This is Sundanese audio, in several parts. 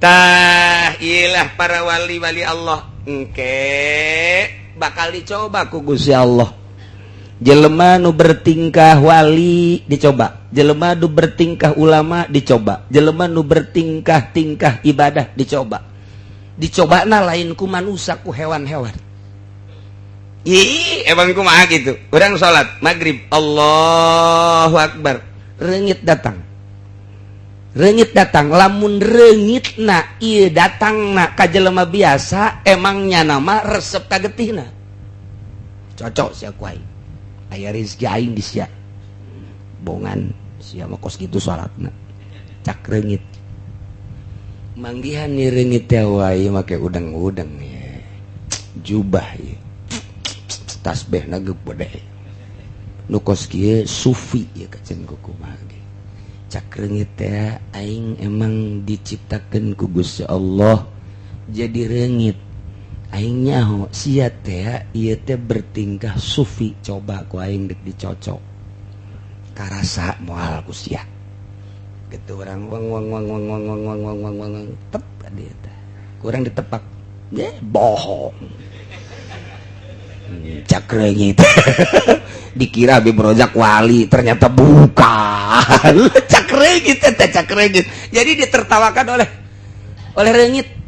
tah ilah para wali-wali Allah bakal dicoba ku Gusti Allah. Jelema nu bertingkah wali dicoba, jelema nu bertingkah ulama dicoba, jelema nu bertingkah ibadah dicoba. Dicobana lain ku manusia, ku hewan-hewan. Emang kumaha gitu. Urang salat maghrib, Allahu Akbar, reungit datang. Lamun reungitna ieu datangna ka jelema biasa, emangnya nama resep ka getihna. Cocok sia ku aing. Aya rezeki aing di sia. Bongan sia mah kos kitu salatna. Cak reungit. Manggihan ni reungit teh wae make udang-udang ya. Jubah ya. Tasbihna geup-gede. Nu kos kieu sufi ya kacenah kumaha ge. Cak reungit teh aing emang diciptakeun ku Gusti Allah jadi reungit. Aing nyaho sia teh ieu teh bertingkah sufi, coba ku aing dek dicocok karasa moal ku sia gitu. Urang wang tep dia teh kurang ditepak bohong cak reungit dikira Habib Rozak wali ternyata bukan. Cak reungit teh cak reungit jadi ditertawakan oleh reungit.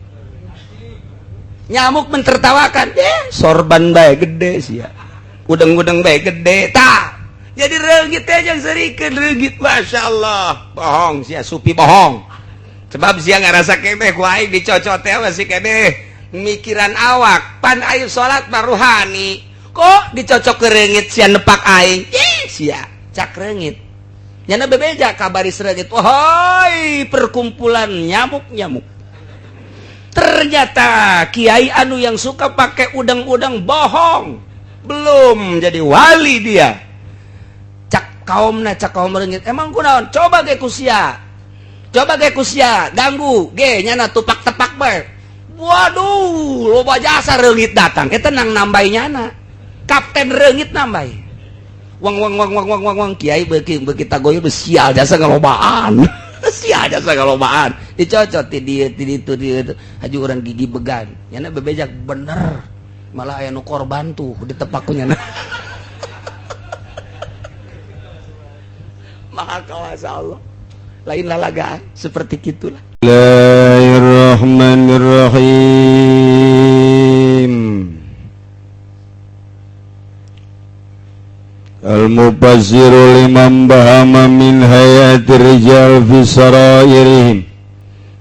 Nyamuk mentertawakan, sorban bae gede sia, udang-udang bae gede, tak. Jadi reungit teh jeung serikeun reungit, masya Allah, bohong sia supi bohong. Sebab sia ngarasa kebeh ku aing dicocot teh masih kebeh mikiran awak, pan ayu salat mah ruhani, kok dicocok ke reungit sia nepak aing, sia cak reungit. Nyana bebeja kabaris reungit, wahai perkumpulan nyamuk-nyamuk. Ternyata kiai anu yang suka pakai udang-udang bohong, belum jadi wali dia. Cak kaum reungit, emang kunaon? Coba ge kusia, ganggu ge nyana tupak tepak bae. Waduh, loba jasa reungit datang, kita nang nambai nyana. Kapten reungit nambai. Wang kiai beuki tagoyeuh sial jasa ngalobaan. Sia jasa galobaan dicocot ti dieu haji urang gigi began nyana bebejak bener malah aya nu korban tuh ditepak ku nyana. Maha kawasa Allah lain lalagaan seperti gitulah. Bismillahirrahmanirrahim. Al-mufassiru liman bahama min hayati rijal fi sarairihim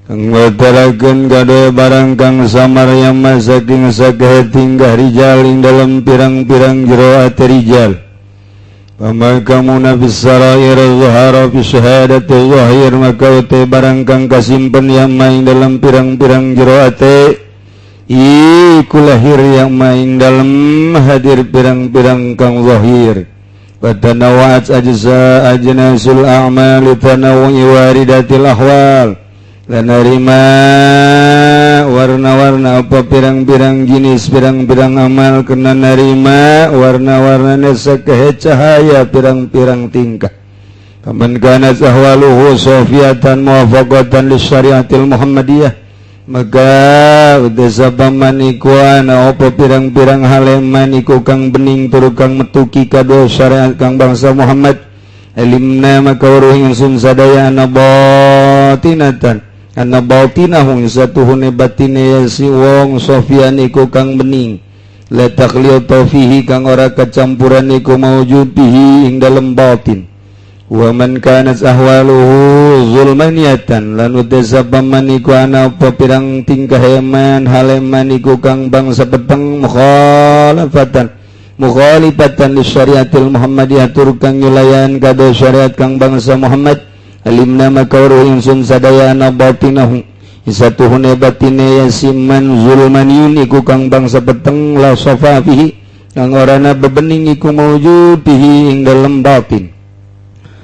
kang watarakeun gadoe barang kang samar yang saking sagahe tingkah rijal ing dalam pirang-pirang jero ati rijal. Pamakamuna fi sarair zahara fi syahadati zahir maka uti barang kang kasimpen yang main dalam pirang-pirang jero ati iku lahir yang main dalam hadir pirang-pirang kang zahir. Fatanawat ajza ajnasul a'mal tanawwi waridatil ahwal lan narima warna-warna apa pirang-pirang jenis pirang-pirang amal kena narima warna-warnana sakehe cahaya pirang-pirang tingkah. Faman kana ahwaluhu safiyatan muwafaqatan lisyariatil muhammadiyah maka udasapaman iku ana apa pirang-pirang haleman iku kang bening tur kang metuki kado syariat kang bangsa Muhammad alimna maka uruh ingsun sadaya ana batinatan ana batinahu satuhune batine si wong sofian iku kang bening la taqliyatu fihi kang ora kecampuran iku maujud bihi ing dalem batin. Wa man kanat ahwaluhu zulmaniyatan lan utasabaman iku ana apa pirang tingkah eman haleman iku kang bangsa peteng mukhalifatan li syariatil muhammadiyah tur kang nyulayan kado syariat kang bangsa Muhammad alimna maka uruh ingsun sadaya ana batinahu isatuhune batine yasiman zulmaniyun iku kang bangsa peteng la safa fihi kang orana bebening iku maujud bihi ing dalem batin.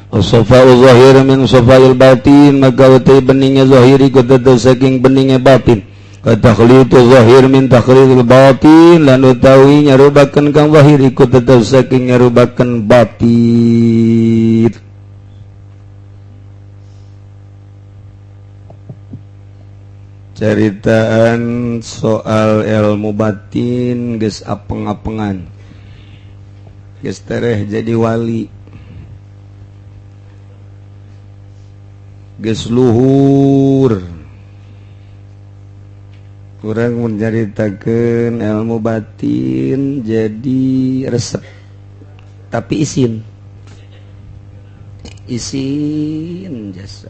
As-safa'u zahir min safa'il batin maka utai beningnya zahiri kutata saking beningnya batin. Katakhlitu zahir min takhlidil batin lan utawi nyarubakan kang zahiri kutata saking nyarubakan batin. ceritaan soal ilmu batin geus apeng-apengan geus tereh jadi wali geus luhur kurang menceritakan ilmu batin jadi resep tapi isin jasa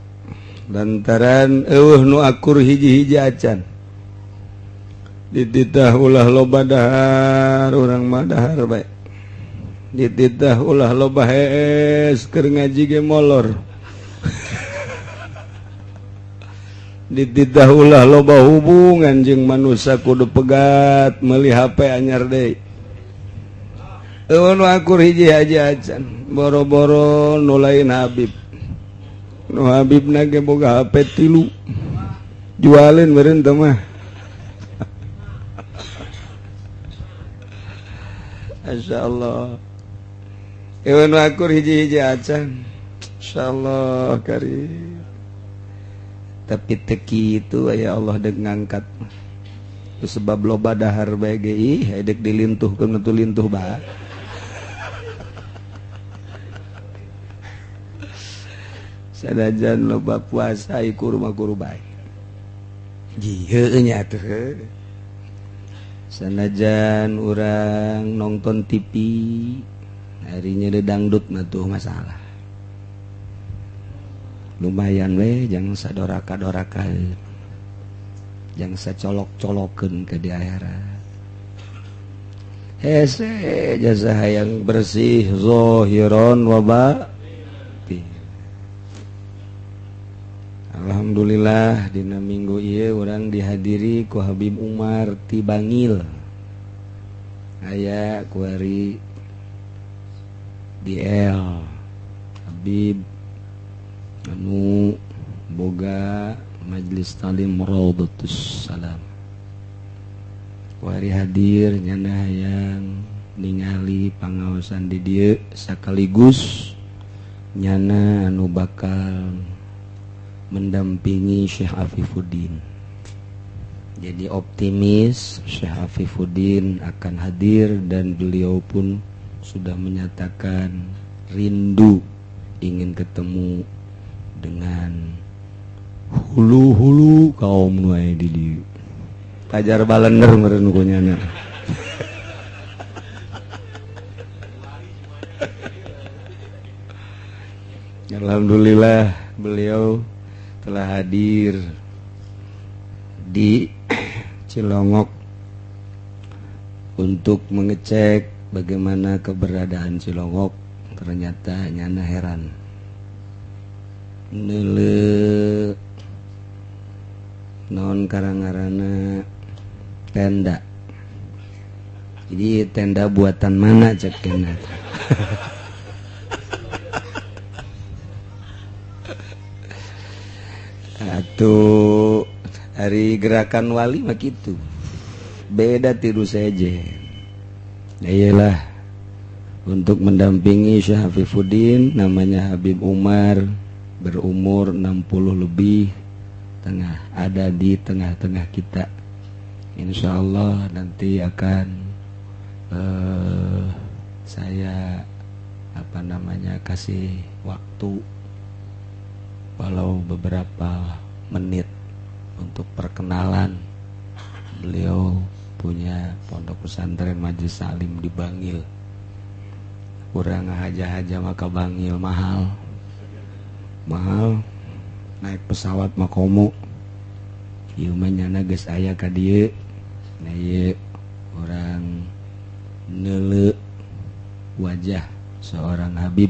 lantaran nu akur hiji-hiji acan dititah ulah loba dahar urang mah dahar bae dititah ulah loba hees keur ngaji ge molor dititah ulah loba hubungan jeung manusia kudu pegat meuli HP anyar deui nu akur hiji-hiji acan boro-boro nu lain Habib nu Habib nage boga HP 3 jualin meureun teh mah masyaallah nu akur hiji-hiji acan insyaallah karim tapi teki itu ya Allah dek ngangkat itu sebab loba dahar bae ge ih dek dilintuhkeun tu lintuh bae sanajan loba puasa iku rumah-guru bae jieun nya teh sanajan urang nonton TV harinya de dangdut mah tuh masalah lumayan we jangan sadoraka-doraka jangan sacolok-colokeun ke di akhirat hese jasa hayang bersih zahiron wa batin. Alhamdulillah dina minggu ieu urang dihadiri ku Habib Umar ti Bangil aya kuari DL Habib anu boga majelis talim Raudhatus Salam kuari hadir nyana hayang ningali pangaosan di dieu sakaligus nyana anu bakal mendampingi Syekh Afifuddin. Jadi optimis Syekh Afifuddin akan hadir dan beliau pun sudah menyatakan rindu ingin ketemu dengan hulu-hulu kaum nu aya di dieu. Kajar balender meureun ku nyana. Alhamdulillah beliau telah hadir di Cilongok untuk mengecek bagaimana keberadaan Cilongok. Ternyata nyana heran neule non karangarana tenda, jadi tenda buatan mana cek kena atau hari gerakan wali mah gitu beda tiru saja ya iyalah untuk mendampingi Syekh Afifuddin namanya Habib Umar berumur 60 lebih tengah ada di tengah-tengah kita insyaallah nanti akan saya kasih waktu walau beberapa menit untuk perkenalan. Beliau punya pondok pesantren Majelis Salim di Bangil. Kurang haja-haja maka Bangil mahal naik pesawat makomo ieu mah nyana geus aya ka dieu na ieu orang neuleu wajah seorang Habib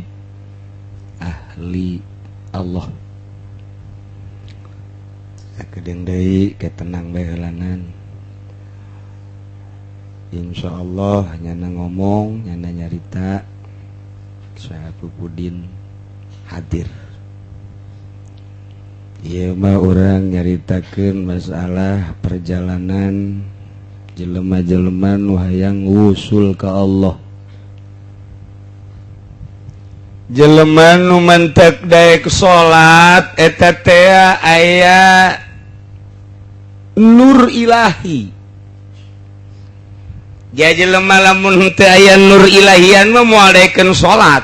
ahli Allah. Sakedeung deui ketenang bae heulanan. Insyaallah nyana ngomong, nyana nyarita Syekh Afifuddin hadir. Ieu mah urang nyaritakeun masalah perjalanan jelema-jelema nu hayang wusul ka Allah. Jelema nu mentek daek salat eta teh aya nur ilahi. Jadi jelema lamun teu aya nur ilahian mah moal daekeun salat.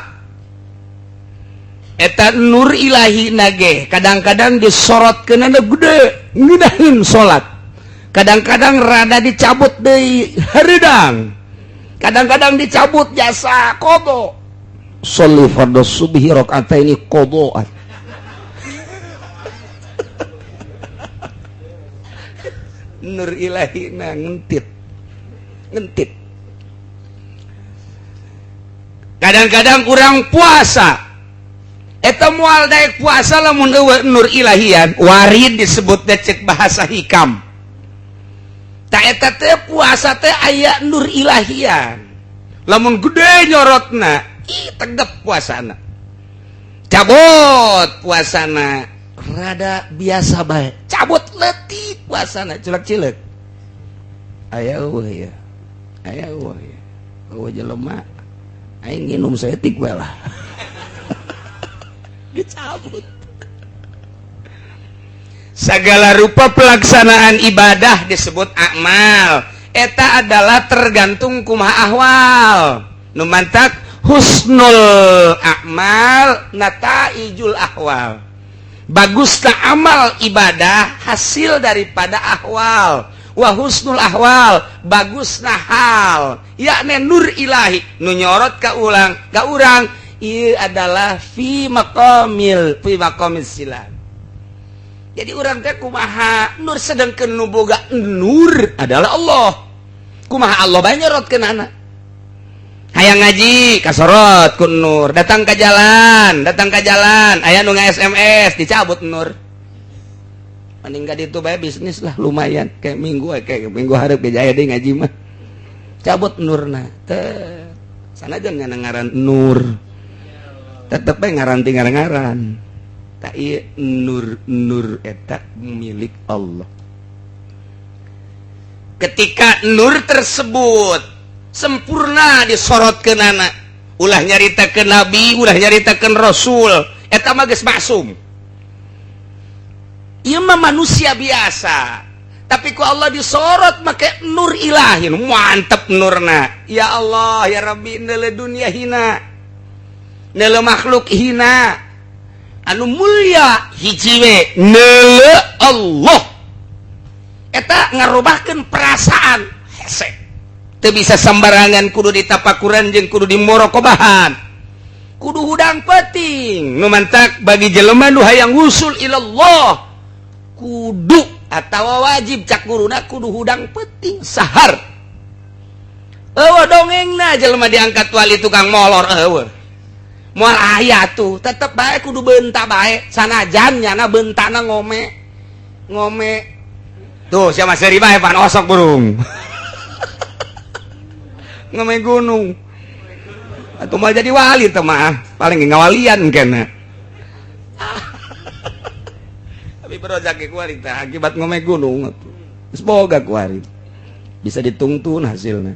Eta nur ilahi nage kadang-kadang disorotkeunana gede ngeunaheun salat. Kadang-kadang rada dicabut deui hareudang. Kadang-kadang dicabut jasa qada. Sholli fardhu subhi rakaataini qadaan. Nur ilahi na ngentit. Kadang-kadang kurang puasa. Eta moal daek puasa lamun eueuh nur ilahian, warid disebut cek bahasa hikam. Ta eta teh puasa teh aya nur ilahian. Lamun gede nyorotna, tegep puasana. Cabut puasana rada biasa bae. Cabut leutik puasana cilek-cilek. Aya eueuh ya. Aya eueuh ya. Eueuh jelema aing nginum seetik we lah. Dicabut. Segala rupa pelaksanaan ibadah disebut amal. Eta adalah tergantung kumaha ahwal. Nu mantak husnul a'mal nataijul ahwal. Bagusna amal ibadah hasil daripada ahwal. Wa husnul ahwal bagusna hal. Yakni nur ilahi nu nyorot ka urang ieu adalah fi maqamil silam. Jadi urang teh kumaha nur sedengkeun nu boga nur adalah Allah. Kumaha Allah bae nyorotkeunana. Hayang ngaji kasorot ku nur, datang ke jalan aya nu nge-SMS dicabut nur. Mending ka ditu bae bisnis lah lumayan kayak minggu hareup ge aya deui ngaji mah. Cabut nurna teh sanajan ngaran nur. Tetep bae ngaran ti ngaran. Ta ieu nur eta milik Allah. Ketika nur tersebut sempurna disorotkeunana, ulah nyaritakeun nabi, ulah nyaritakeun rasul, eta mah geus maksum. Ieu mah manusia biasa, tapi ku Allah disorot make nur ilahi, mantep nurna. Ya Allah, ya Rabbi, neule dunia hina, neule makhluk hina, anu mulia hiji we neule Allah. Eta ngarubahkeun perasaan hese. Teu bisa sembarangan, kudu ditapakuran jeung kudu dimorokobahan. Kudu hudang penting. Nu mantak bagi jelema nu hayang wusul ilallah, kudu atawa wajib cak guruna kudu hudang penting sahar. Eueuh dongengna jelema diangkat wali tukang molor eueuh. Moal aya tuh, tetep bae kudu beunta bae, sanajan nyana beuntanna ngome. Tuh, sia Mas Heri mah pan osok burung. Ngome gunung. Atuh mah jadi wali teh mah, paling ngawalian kenna. Tapi berojak ke kuari teh akibat ngome gunung atuh. Geus boga kuari. Bisa ditungtun hasilna.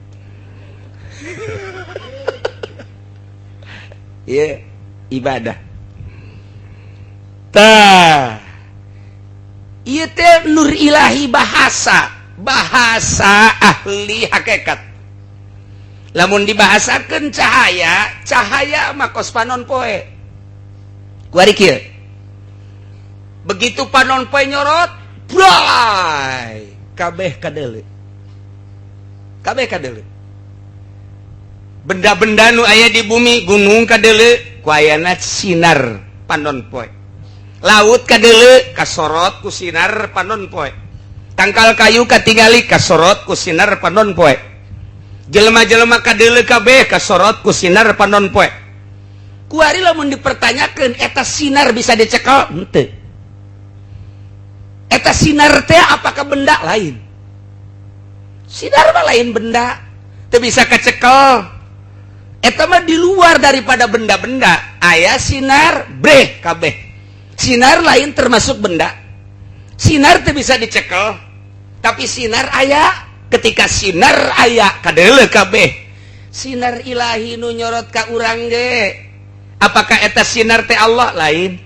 Iya, ibadah. Tah. Ieu teh nur ilahi bahasa ahli hakikat. Lamun dibahasakeun cahaya mah kos panon poe. Kuari kieu. Begitu panon poe nyorot, bray, kabeh kadeuleu. Benda-benda nu aya di bumi, gunung kadeuleu ku ayana sinar panon poe. Laut kadeuleu kasorot ku sinar panon poe. Tangkal kayu katingali kasorot ku sinar panon poe. Jelema-jelema kadeuleu kabeh kasorot ku sinar panon poe. Kuari lamun dipertanyakeun eta sinar bisa dicekel henteu. Eta sinar teh apakah benda lain? Sinar mah lain benda, teu bisa kecekel. Eta mah di luar daripada benda-benda. Aya sinar breh kabeh. Sinar lain termasuk benda. Sinar teu bisa dicekel, tapi sinar aya. Ketika sinar aya kadeuleu kabeh. Sinar ilahi nu nyorot ka urang ge. Apakah eta sinar teh Allah lain?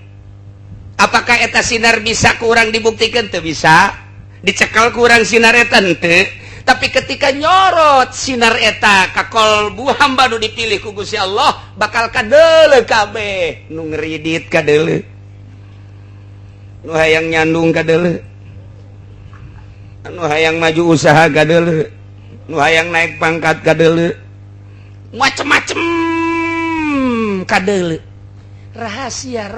Apakah eta sinar bisa ku urang dibuktikan? Teu bisa. dicekal kurang sinar eta henteu, tapi ketika nyorot sinar eta ka kolbu hamba nu dipilih ku Gusti Allah bakal kadeuleu kabeh, nu ngridit kadeuleu, nu hayang nyandung kadeuleu, nu hayang maju usaha kadeuleu, nu hayang naik pangkat kadeuleu, macem-macem kadeuleu. Rahasia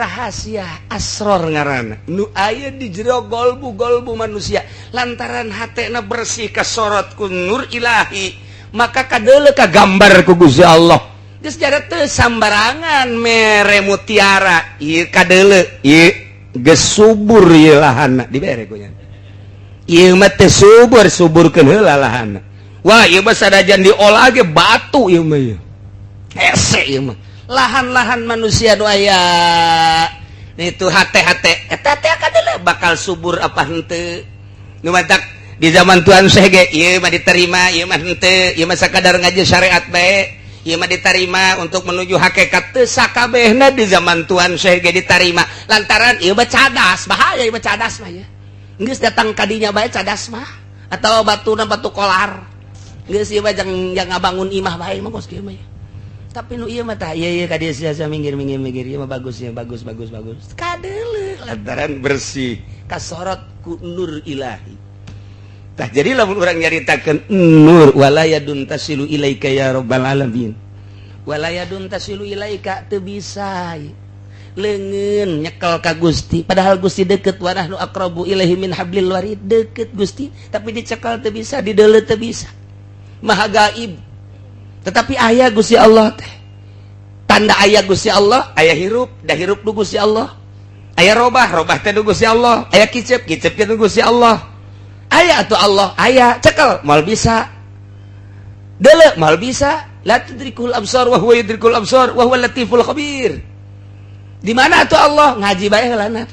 asror ngaranna nu aya di jero golbu manusia lantaran hatena bersih kasorot ku nur ilahi maka kadeuleu ka gambar ku Gusti Allah geus jara teu sambarangan mere mutiara ieu kadeuleu ieu geus subur ieu lahanna dibere ku nya ieu mah teu suburkeun heula lahanna wah ieu mah sadajan diolah ge batu ieu mah ieu hese ieu mah lahan-lahan manusia nu aya itu hate-hate eta teh kadeuleu bakal subur apa henteu nu matak di zaman Tuhan Syekh ge ieu mah diterima ieu mah henteu ieu mah sakadar ngaji syariat bae ieu mah diterima untuk menuju hakikat teu sakabehna di zaman Tuhan Syekh ge diterima lantaran ieu mah cadas bahaya ieu mah cadas mah ya geus datang kadinya bae cadas mah atau batuna batu kolar geus ieu mah jang ngabangun imah bae mah kos kieu mah ya. Tapi nu ieu mah tah ieu ka dieu sia minggir ieu mah bagus kadeuleu lantaran bersih kasorot ku nur ilahi tah jadi lamun urang nyaritakeun nur walayadun tasilu ilaika ya rabbal alamin walayadun tasilu ilaika teu bisa leungeun nyekel ka Gusti padahal Gusti deukeut wa nahnu aqrabu ilaihi min hablil warid deukeut Gusti tapi dicekal teu bisa dideuleu teu bisa maha gaib. Tetapi ayah Gusti Allah teh tanda ayah Gusti Allah ayah hirup dah hirup du Gusti Allah ayah robah teh du Gusti Allah ayah kicep teh du Gusti Allah ayah atuh Allah ayah cekel moal bisa deuleu moal bisa la tudrikul absar wa huwa yudrikul absar wa huwa latiful khabir di mana atuh Allah ngaji bae heulana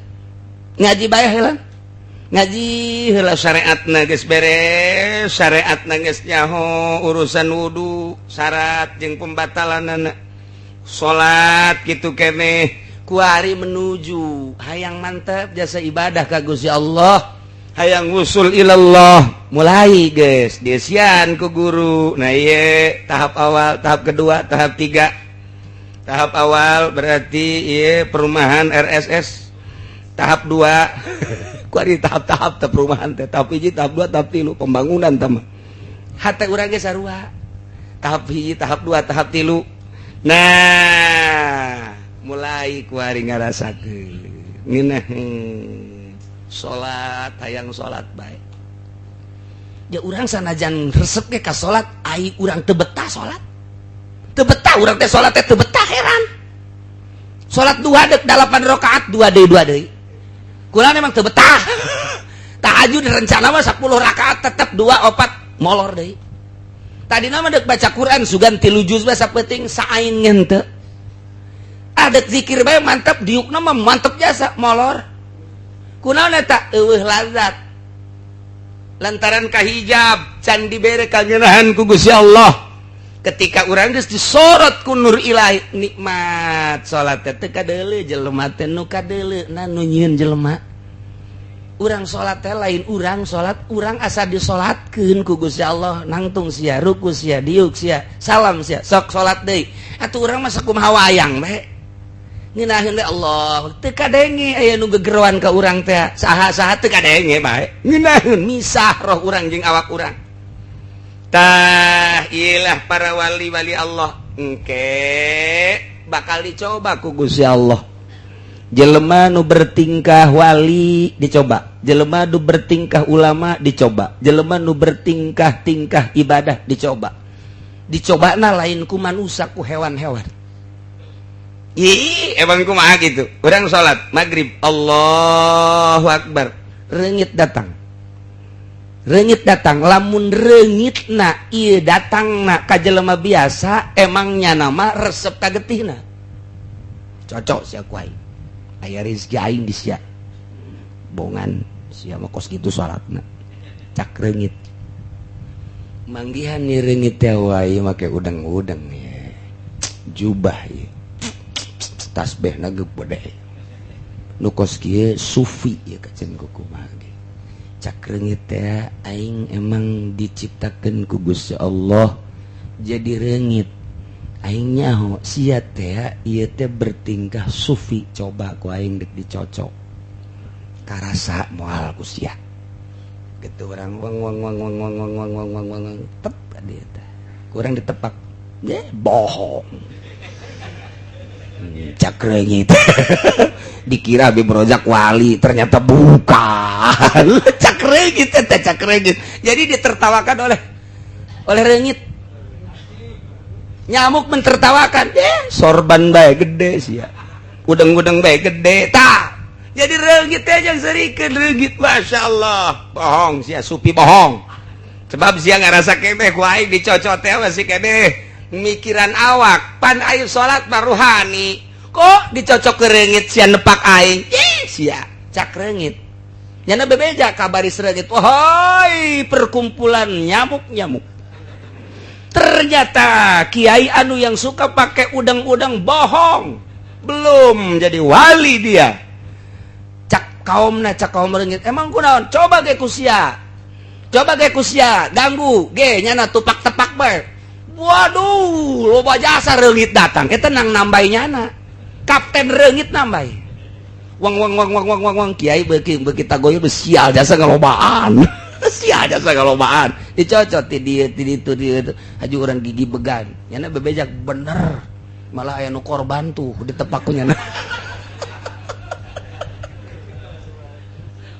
ngaji heula syariatna geus beres syariatna geus nyaho urusan wudu syarat jeung pembatalanna salat kitu keneh ku ari menuju hayang mantep jasa ibadah ka Gusti Allah hayang usul ilallah mulai geus dieusian ku guru nah ieu tahap awal tahap kedua tahap tiga tahap awal berarti ieu perumahan RSS tahap 2 kuari tahap-tahap teh perumahan teh tahap 1 tahap 2 tahap 3 pembangunan teh mah hate urang ge sarua tahap 1 tahap 2 tahap 3 nah mulai kuari ngarasakeun ngeunah salat hayang salat bae ya urang sanajan resep ge ka salat ai urang teu betah salat teu betah urang teh salat teh teu betah heran salat 2 deuk 8 rakaat 2 deui kurang emang teu betah tahajud rencana mah 10 rakaat tetep 2 4 molor deui tadina mah deuk baca Quran sugan 3 juz bae sapenting saain ngenteu ada zikir bae mantep diukna mah mantep jasa molor kunaon eta eueuh lazat lantaran kahijab can dibere kangeunahan ku Gusti Allah ketika urang geus disorot ku nur ilahi nikmat salat teh kadeuleu jelema teh nu kadeuleu na nu nyieun jelema urang salat teh lain urang salat urang asa disolatkeun ku Gusti Allah nangtung sia ruku sia diuk sia salam sia sok salat deui atuh urang mah sakumaha wayang bae ngeunaheun we Allah teu kadenge aya nu gegeroan ka urang teh saha-saha teu kadenge bae ngeunaheun misah roh urang jeung awak urang tah iyalah para wali-wali Allah engke bakal dicoba ku Gusti Allah jelema nu bertingkah wali dicoba jelema nu bertingkah ulama dicoba jelema nu bertingkah ibadah dicobana lain ku manusia ku hewan-hewan ih emang kumaha gitu urang salat maghrib Allahu Akbar reungit lamun reungitna ieu datangna ka jelema biasa emangnya nama resep kagetihna cocok sia ku aing aya rezeki aing di sia bongan sia mah kos kitu salatna cak reungit manggihan ni reungit teh wae make udang-udang ya jubah ya tasbihna geupede nu kos kieu sufi ya kacenah kumaha ge cakrengit teh aing emang diciptakeun ku Gusti Allah jadi reungit. Aing nyaho sia teh ieu teh bertingkah sufi, coba ku aing dek dicocok karasa moal ku sia gitu orang wang tep dia teh kurang ditepak bohong cakrengit dikira Habib Rozak wali ternyata bukan cakrengit teh cakrengit jadi ditertawakan oleh reungit nyamuk mentertawakan sorban bae gede sia udeng-udeng bae gede tah jadi reungit teh jeung serikeun reungit masyaallah bohong sia supi bohong sebab sia ngarasa kebeh ku aing dicocot teh masih kebeh mikiran awak pan ayu salat maruhani kok dicocok ke reungit sia nepak aing sia cak reungit nyana bebeja kabaris reungit wahai perkumpulan nyamuk-nyamuk ternyata kiai anu yang suka pakai udang-udang bohong belum jadi wali dia cak kaum reungit emang kunaon coba ge kusia ganggu ge nyana tupak tepak bae waduh loba jasa reungit datang eta nang nambai nyana kapten reungit nambai wang kiai beuki tagoyeuh sial jasa ngalobaan sial jasa ngalobaan dicocot ti dieu haju urang gigi began nyana bebejak bener malah aya nu korban tuh ditepak ku nyana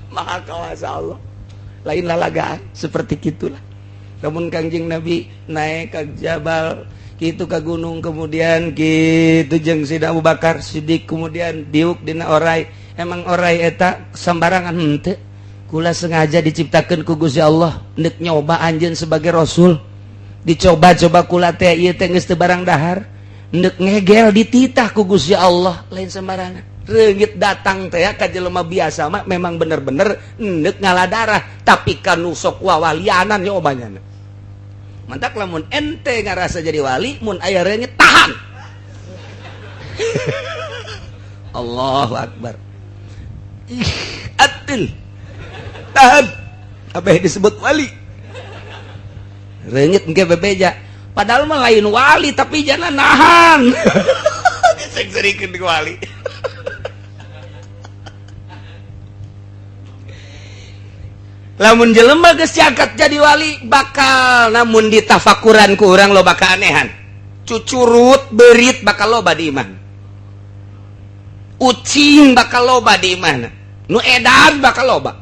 maha kawasa Allah lain lalagaan seperti gitulah namun Kangjeng Nabi naik ke jabal kitu ka gunung kemudian kitu jeung Sidina Abu Bakar Siddiq kemudian diuk dina orai emang orai eta sembarangan henteu kula sengaja diciptakeun ku Gusti Allah neuk nyoba anjeun sebagai rasul dicoba-coba kula teh ieu teh geus teu barang dahar neuk ngegel dititah ku Gusti Allah lain sembarangan reungit datang teh ka jelema biasa mah memang bener-bener neuk ngaladarah tapi kanu sok wawalianan nyobanya mantak lamun ente ngarasa jadi wali mun aya reungit tahan Allahu Akbar atil tahan apa yang disebut wali reungit engke bebeja padahal mah lain wali tapi jangan nahan disengserikeun ku wali lamun jelema geus diangkat jadi wali bakal namun ditafakuran ku urang lo bakal anehan cucurut beurit bakal loba di imah ucing bakal loba di imah nu edan bakal loba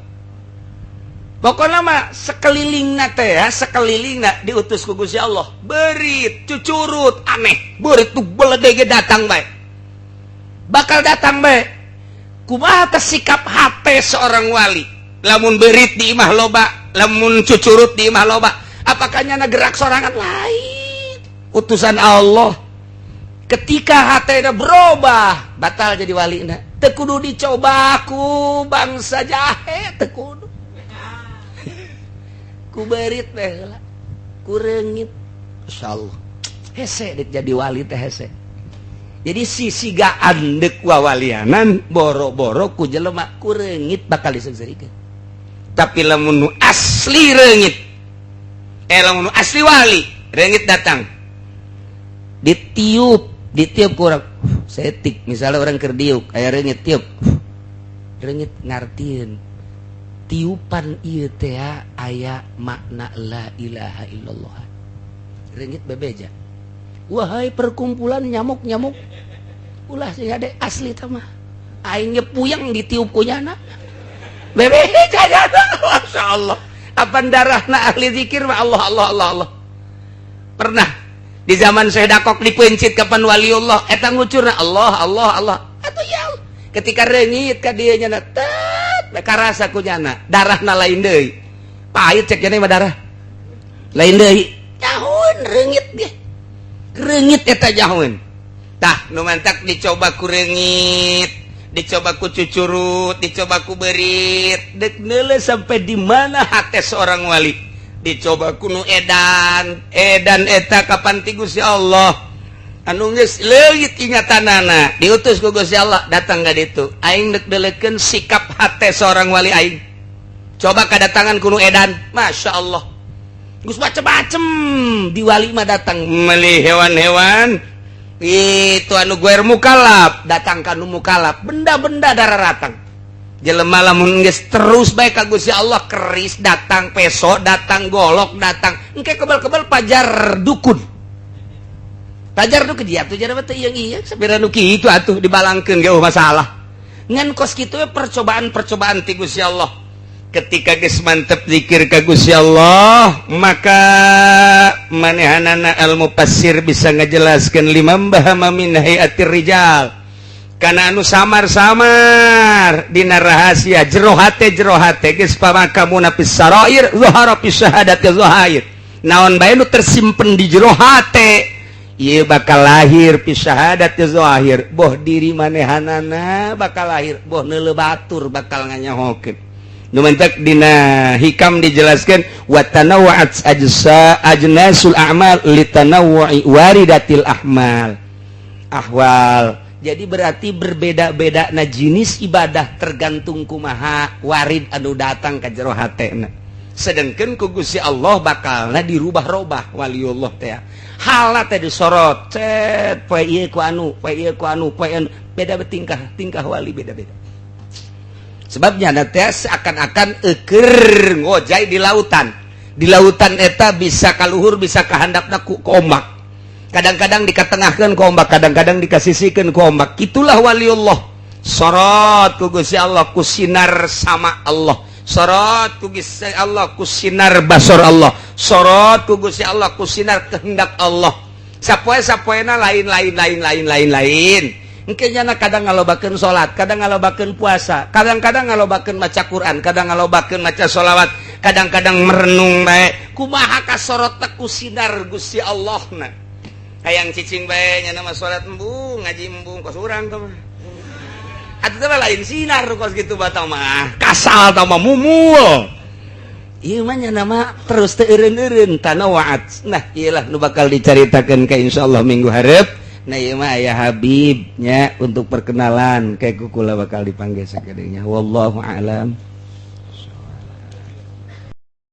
pokokna mah sekelilingna teh ya sekelilingna diutus ku Gusti Allah beurit cucurut aneh beurit tuh beledege datang bae bakal datang bae kumaha teh sikap hate seorang wali lamun berit di imah loba lamun cucurut di imah loba apakah nyana gerak sorangan lain utusan Allah ketika hatena berubah batal jadi walina teu kudu dicoba ku bangsa jahe teu kudu ku berit teh heula ku reungit insyaallah hese dek jadi wali teh hese jadi sisigaan deuk wawalianan boro-boro ku jelema ku reungit bakal disengserikeun tapi lamun nu asli reungit lamun nu asli wali reungit datang ditiup ku urang setik misalnya orang keur diuk aya reungit tiup reungit ngartieun tiupan ieu teh aya makna la ilaha illallah reungit bebeja wahai perkumpulan nyamuk-nyamuk ulah sing ade asli teh mah aing ge puyeng ditiup ku nyana bebeja nyana masyaallah apa darahna ahli zikir mah Allah pernah di zaman Syekh Dakok dipencit kapan waliullah eta ngucurna Allah atuh ya ketika reungit ka dieu nyana tet karasa ku nyana darahna lain deui pahit cek cenah mah darah lain deui nyahoun reungit ge reungit eta nyahoun tah nu mantak dicoba ku reungit dicoba ku cucurut dicoba ku berit dek neule sampai di mana hate seorang wali dicoba ku nu edan eta kapan ti Gusti Allah anu geus leungit ingatanana diutus ku Gusti Allah datang ka ditu aing deuk deulekeun sikap hate seorang wali aing coba kedatangan kuno Edan, Masya Allah Gus macem-macem di walima datang meli hewan-hewan itu anu guer mukalap datang kanu mukalap benda-benda dararatang jelema lamun geus terus bae ka Gusti Allah keris datang peso datang golok datang engke kebal-kebal pajar dukun dia tuh jadi teh ieu sabira nu kitu atuh dibalangkeun geuh masalah ngan kos kitu percobaan ti Gusti Allah ketika geus mantep zikir ka Gusti Allah maka manehanana al mufassir bisa ngajelaskeun limam bahama min hayatir rijal kana anu samar-samar dina rahasia jero hate geus pamakamuna fis sarair zahara fis syahadati zahir naon bae nu tersimpen di jero hate ieu bakal lahir fis syahadati zahir boh diri manehanana bakal lahir boh neuleuh batur bakal nganyahokeun nu mentek dina hikam dijelaskan wa tanawwa'at ajnasul a'mal litanawwu'i waridatil ahwal jadi berarti berbeda-beda na jenis ibadah tergantung kumaha warid anu datang ka jero hatena sedengkeun ku Gusti Allah bakalna dirubah-robah waliullah teh halna teh disorot cet poe ieu ku anu beda tingkah wali beda-beda sebabnya teh seakan-akan eukeur ngojay di lautan eta bisa kaluhur bisa kahandapna ku ombak kadang-kadang dikatengahkeun ku ombak kadang-kadang dikasisikeun ku ombak itulah waliullah sorot ku Gusti Allah ku sinar sama Allah sorot ku Gusti Allah ku sinar basor Allah sorot ku Gusti Allah ku sinar kehendak Allah sapoe-sapoena lain engke nyana kadang ngalobakeun salat kadang ngalobakeun puasa kadang-kadang ngalobakeun maca Quran kadang ngalobakeun maca sholawat kadang-kadang merenung bae kumaha kasorotna ku sinar Gusti Allahna hayang cicing bae nya nama salat embung ngaji embung kos urang teh mah atuh teh lain sinar kos kitu batal mah kasal tah mah mumul ieu mah nya nama terus teu eureun-eureun tanawwa'at nah ieu nu bakal dicaritakeun ka insyaallah minggu hareup nah ieu mah aya Habib nya untuk perkenalan kayak kukula bakal dipanggil sakadeunya wallahu a'lam